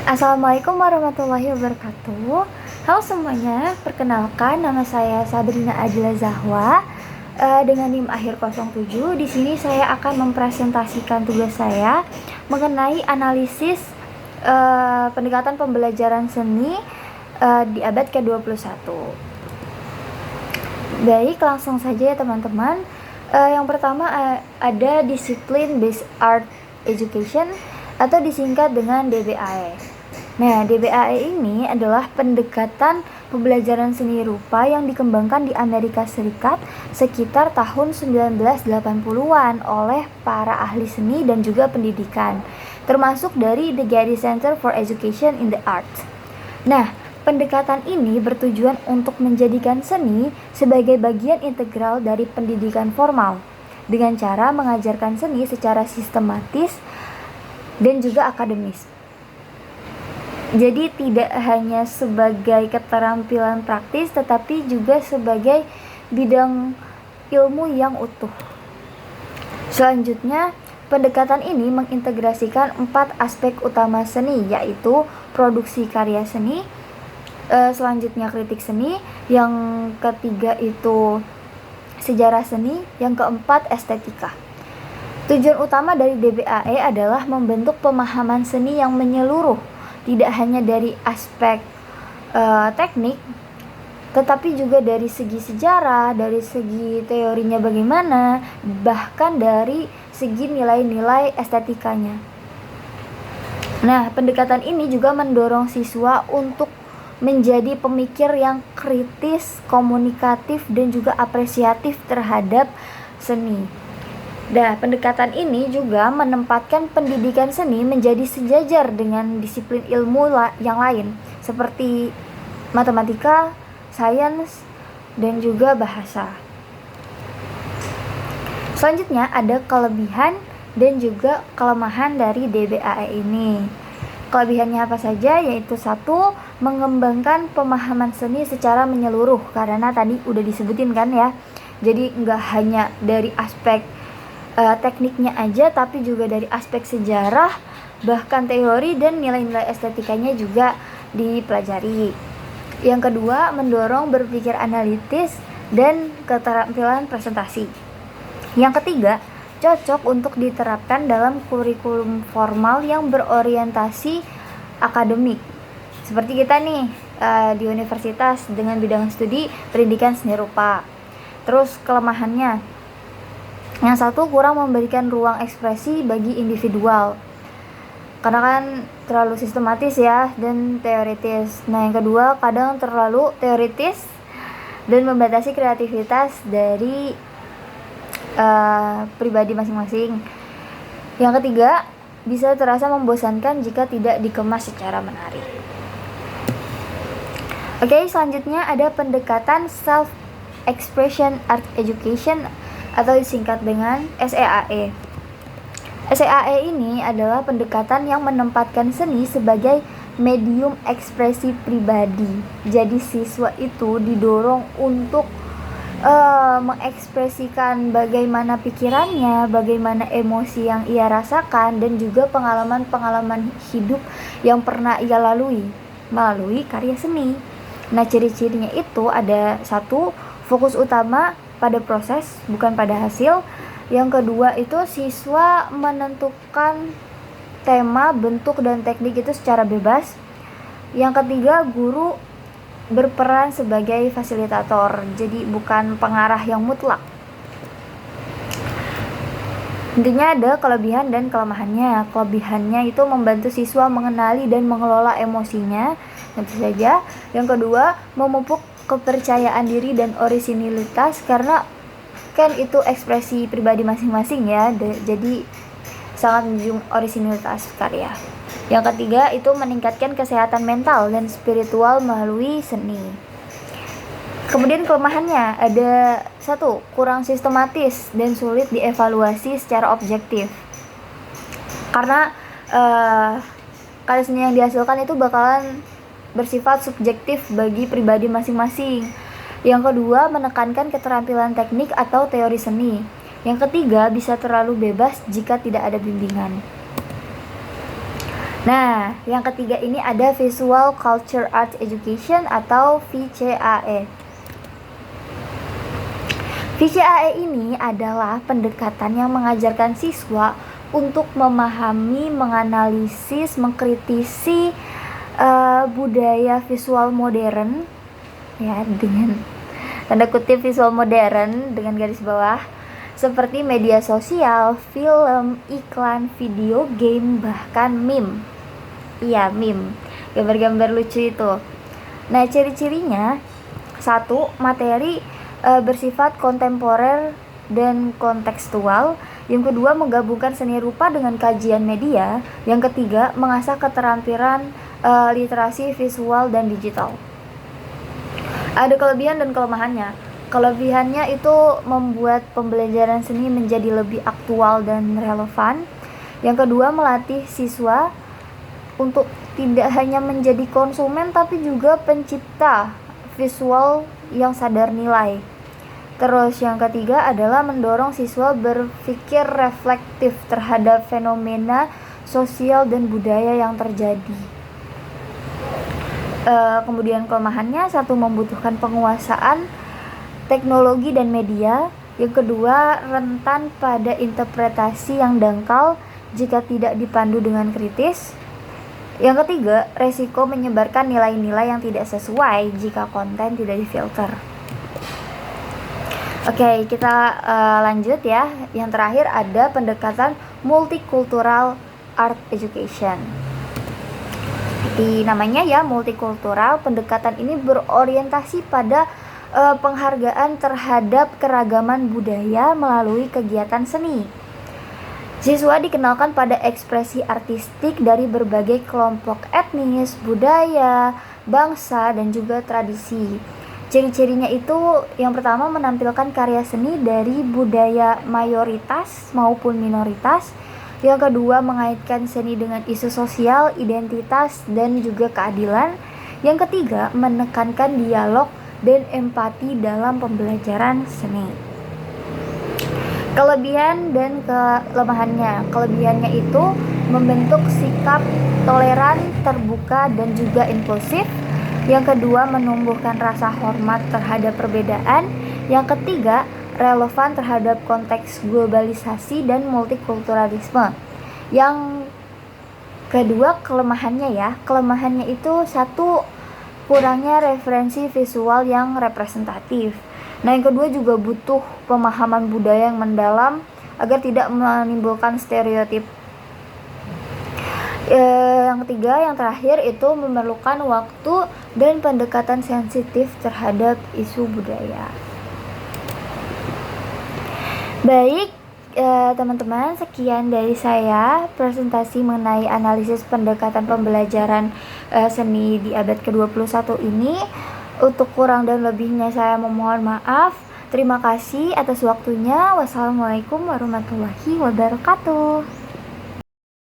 Assalamualaikum warahmatullahi wabarakatuh. Halo semuanya, perkenalkan nama saya Sabrina Adila Zahwa dengan NIM akhir 07. Di sini saya akan mempresentasikan tugas saya mengenai analisis pendekatan pembelajaran seni di abad ke-21. Baik, langsung saja ya teman-teman. Yang pertama ada disiplin based art education atau disingkat dengan DBAE. Nah, DBAE ini adalah pendekatan pembelajaran seni rupa yang dikembangkan di Amerika Serikat sekitar tahun 1980-an oleh para ahli seni dan juga pendidikan, termasuk dari The Getty Center for Education in the Arts. Nah, pendekatan ini bertujuan untuk menjadikan seni sebagai bagian integral dari pendidikan formal dengan cara mengajarkan seni secara sistematis dan juga akademis. Jadi tidak hanya sebagai keterampilan praktis tetapi juga sebagai bidang ilmu yang utuh. Selanjutnya, pendekatan ini mengintegrasikan 4 aspek utama seni, yaitu produksi karya seni, selanjutnya kritik seni, yang ketiga itu sejarah seni, yang keempat estetika. Tujuan utama dari DBAE adalah membentuk pemahaman seni yang menyeluruh, tidak hanya dari aspek teknik, tetapi juga dari segi sejarah, dari segi teorinya bagaimana, bahkan dari segi nilai-nilai estetikanya. Nah, pendekatan ini juga mendorong siswa untuk menjadi pemikir yang kritis, komunikatif, dan juga apresiatif terhadap seni. Nah, pendekatan ini juga menempatkan pendidikan seni menjadi sejajar dengan disiplin ilmu yang lain seperti matematika, sains, dan juga bahasa. Selanjutnya ada kelebihan dan juga kelemahan dari DBAE ini. Kelebihannya apa saja? Yaitu 1, mengembangkan pemahaman seni secara menyeluruh, karena tadi udah disebutin kan ya. Jadi nggak hanya dari aspek tekniknya aja, tapi juga dari aspek sejarah, bahkan teori dan nilai-nilai estetikanya juga dipelajari. Yang kedua, mendorong berpikir analitis dan keterampilan presentasi. Yang ketiga, cocok untuk diterapkan dalam kurikulum formal yang berorientasi akademik. Seperti kita nih di universitas dengan bidang studi pendidikan seni rupa. Terus kelemahannya, yang 1, kurang memberikan ruang ekspresi bagi individual, karena kan terlalu sistematis ya dan teoritis. Nah, yang kedua, kadang terlalu teoritis dan membatasi kreativitas dari pribadi masing-masing. Yang ketiga, bisa terasa membosankan jika tidak dikemas secara menarik. Oke, selanjutnya ada pendekatan self expression art education atau disingkat dengan SEAE. SEAE ini adalah pendekatan yang menempatkan seni sebagai medium ekspresi pribadi. Jadi siswa itu didorong untuk mengekspresikan bagaimana pikirannya, bagaimana emosi yang ia rasakan, dan juga pengalaman-pengalaman hidup yang pernah ia lalui melalui karya seni. Nah, ciri-cirinya itu ada 1, fokus utama pada proses bukan pada hasil. Yang kedua itu siswa menentukan tema, bentuk, dan teknik itu secara bebas. Yang ketiga, guru berperan sebagai fasilitator, jadi bukan pengarah yang mutlak. Intinya ada kelebihan dan kelemahannya. Kelebihannya itu membantu siswa mengenali dan mengelola emosinya, tentu saja. Yang kedua, memupuk kepercayaan diri dan orisinilitas, karena kan itu ekspresi pribadi masing-masing ya, jadi sangat menjunjung orisinilitas karya. Yang ketiga itu meningkatkan kesehatan mental dan spiritual melalui seni. Kemudian kelemahannya ada 1, kurang sistematis dan sulit dievaluasi secara objektif, karena karya seni yang dihasilkan itu bakalan bersifat subjektif bagi pribadi masing-masing. Yang kedua, menekankan keterampilan teknik atau teori seni. Yang ketiga, bisa terlalu bebas jika tidak ada bimbingan. Nah, yang ketiga ini ada Visual Culture Arts Education atau VCAE. VCAE ini adalah pendekatan yang mengajarkan siswa untuk memahami, menganalisis, mengkritisi budaya visual modern, ya, dengan tanda kutip visual modern dengan garis bawah, seperti media sosial, film, iklan, video game, bahkan meme. Iya, meme, gambar-gambar lucu itu. Nah, ciri-cirinya: satu, materi bersifat kontemporer dan kontekstual. Yang kedua, menggabungkan seni rupa dengan kajian media. Yang ketiga, mengasah keterampilan literasi visual dan digital. Ada kelebihan dan kelemahannya. Kelebihannya itu membuat pembelajaran seni menjadi lebih aktual dan relevan. Yang kedua, melatih siswa untuk tidak hanya menjadi konsumen tapi juga pencipta visual yang sadar nilai. Terus yang ketiga adalah mendorong siswa berpikir reflektif terhadap fenomena sosial dan budaya yang terjadi. Kemudian kelemahannya: satu, membutuhkan penguasaan teknologi dan media. Yang kedua, rentan pada interpretasi yang dangkal jika tidak dipandu dengan kritis. Yang ketiga, resiko menyebarkan nilai-nilai yang tidak sesuai jika konten tidak difilter. Oke, kita lanjut ya. Yang terakhir ada pendekatan multicultural art education. Di namanya ya, multikultural. Pendekatan ini berorientasi pada penghargaan terhadap keragaman budaya melalui kegiatan seni. Siswa dikenalkan pada ekspresi artistik dari berbagai kelompok etnis, budaya, bangsa, dan juga tradisi. Ciri-cirinya itu, yang pertama, menampilkan karya seni dari budaya mayoritas maupun minoritas. Yang kedua, mengaitkan seni dengan isu sosial, identitas, dan juga keadilan. Yang ketiga, menekankan dialog dan empati dalam pembelajaran seni. Kelebihan dan kelemahannya. Kelebihannya itu membentuk sikap toleran, terbuka, dan juga inklusif. Yang kedua, menumbuhkan rasa hormat terhadap perbedaan. Yang ketiga, relevan terhadap konteks globalisasi dan multikulturalisme. Yang kedua, kelemahannya ya. Kelemahannya itu: satu, kurangnya referensi visual yang representatif. Nah, yang kedua juga butuh pemahaman budaya yang mendalam agar tidak menimbulkan stereotip. Yang ketiga, yang terakhir itu memerlukan waktu dan pendekatan sensitif terhadap isu budaya. Baik, teman-teman, sekian dari saya presentasi mengenai analisis pendekatan pembelajaran seni di abad ke-21 ini. Untuk kurang dan lebihnya saya memohon maaf. Terima kasih atas waktunya. Wassalamualaikum warahmatullahi wabarakatuh.